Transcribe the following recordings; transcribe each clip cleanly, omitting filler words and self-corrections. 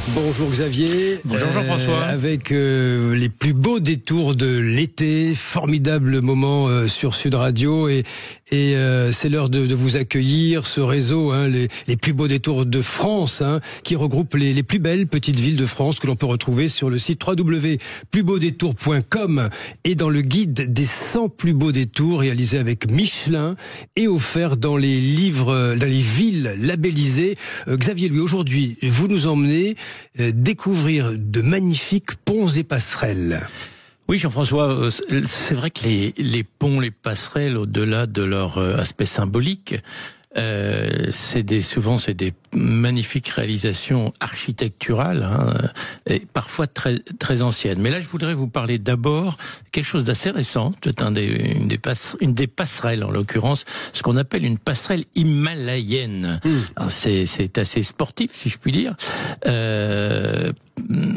Bonjour Xavier. Bonjour Jean-François. Avec les plus beaux détours de l'été, formidable moment sur Sud Radio et c'est l'heure de vous accueillir, ce réseau, les plus beaux détours de France, qui regroupe les plus belles petites villes de France que l'on peut retrouver sur le site www.plusbeaudétours.com et dans le guide des 100 plus beaux détours réalisé avec Michelin et offert dans les livres, dans les villes labellisées. Xavier, lui, aujourd'hui, vous nous emmenez découvrir de magnifiques ponts et passerelles. Oui, Jean-François, c'est vrai que les ponts, les passerelles, au-delà de leur aspect symbolique, souvent c'est des magnifiques réalisations architecturales, et parfois très très anciennes. Mais là, je voudrais vous parler d'abord quelque chose d'assez récent. C'est une des passerelles, en l'occurrence, ce qu'on appelle une passerelle himalayenne. C'est assez sportif, si je puis dire.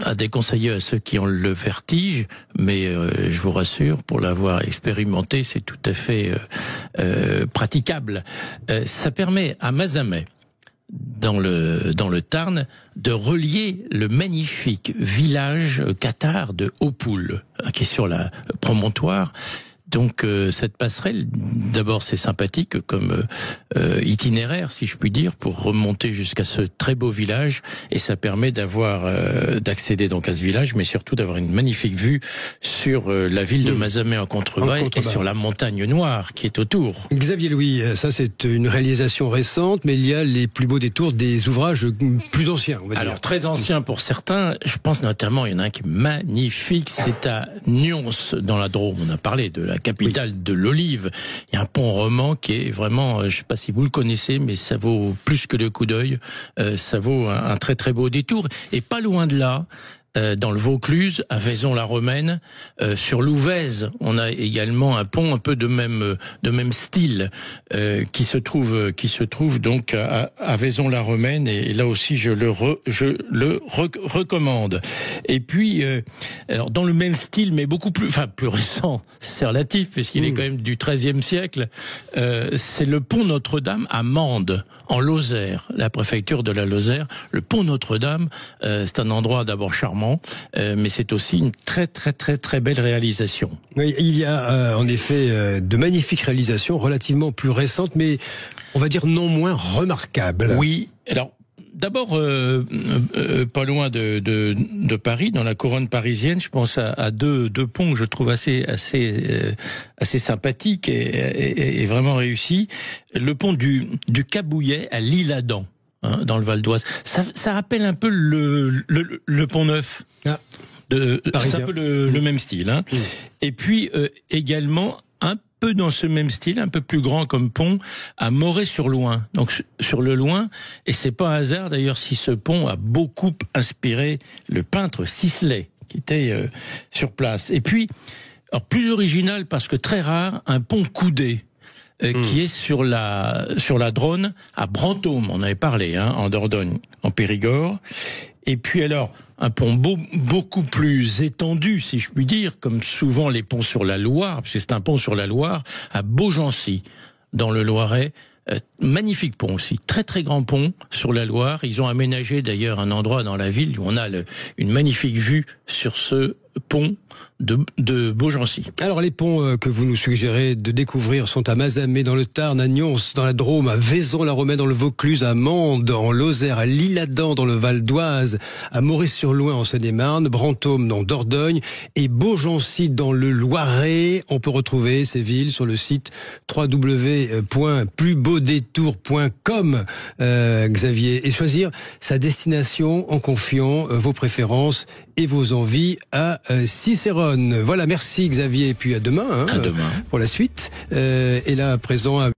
À déconseiller à ceux qui ont le vertige, mais je vous rassure, pour l'avoir expérimenté, c'est tout à fait praticable. Ça permet à Mazamet, dans le Tarn, de relier le magnifique village cathare de Haut-Poul, qui est sur le promontoire. Donc cette passerelle, d'abord c'est sympathique comme itinéraire, si je puis dire, pour remonter jusqu'à ce très beau village, et ça permet d'accéder donc à ce village, mais surtout d'avoir une magnifique vue sur la ville de Mazamet en contrebas et sur la montagne noire qui est autour. Xavier Louis, ça c'est une réalisation récente, mais il y a les plus beaux détours des ouvrages plus anciens, on va dire. Alors très anciens pour certains, je pense notamment, il y en a un qui est magnifique, c'est à Nyons dans la Drôme. On a parlé de la capitale de l'olive. Il y a un pont roman qui est vraiment, je ne sais pas si vous le connaissez, mais ça vaut plus que le coup d'œil. Ça vaut un très très beau détour. Et pas loin de là, dans le Vaucluse, à Vaison-la-Romaine, sur l'Ouvèze, on a également un pont un peu de même style qui se trouve donc à Vaison-la-Romaine, et là aussi je le recommande. Et puis alors dans le même style, mais beaucoup plus récent, c'est relatif puisqu'il est quand même du XIIIe siècle, c'est le pont Notre-Dame à Mende, en Lozère, la préfecture de la Lozère. Le pont Notre-Dame, c'est un endroit d'abord charmant, mais c'est aussi une très très très très belle réalisation. Oui, il y a en effet de magnifiques réalisations relativement plus récentes, mais on va dire non moins remarquables. Oui, alors d'abord pas loin de Paris, dans la couronne parisienne, je pense à deux ponts que je trouve assez sympathiques et vraiment réussis. Le pont du Cabouillet à l'Isle-Adam, dans le Val d'Oise. Ça rappelle un peu le Pont Neuf. C'est un peu le même style. Et puis également un peu dans ce même style, un peu plus grand comme pont, à Moret-sur-Loing. Donc sur le Loing, et c'est pas un hasard d'ailleurs si ce pont a beaucoup inspiré le peintre Sisley, qui était sur place. Et puis, alors plus original parce que très rare, un pont coudé. Qui est sur la Dronne à Brantôme, on avait parlé, en Dordogne, en Périgord. Et puis alors, un pont beaucoup plus étendu, si je puis dire, comme souvent les ponts sur la Loire, parce que c'est un pont sur la Loire, à Beaugency, dans le Loiret. Magnifique pont aussi, très très grand pont sur la Loire. Ils ont aménagé d'ailleurs un endroit dans la ville où on a une magnifique vue sur ce pont de Beaugency. Alors les ponts que vous nous suggérez de découvrir sont à Mazamet dans le Tarn, à Nyons dans la Drôme, à Vaison-la-Romaine dans le Vaucluse, à Mende en Lozère, à l'Isle-Adam dans le Val d'Oise, à Moret-sur-Loing en Seine-et-Marne, Brantôme dans Dordogne et Beaugency dans le Loiret. On peut retrouver ces villes sur le site www.plusbeaudétours.com, Xavier, et choisir sa destination en confiant vos préférences et vos envies à Cicéron. Voilà, merci Xavier, et puis à demain, à demain. pour la suite. Et là, à présent...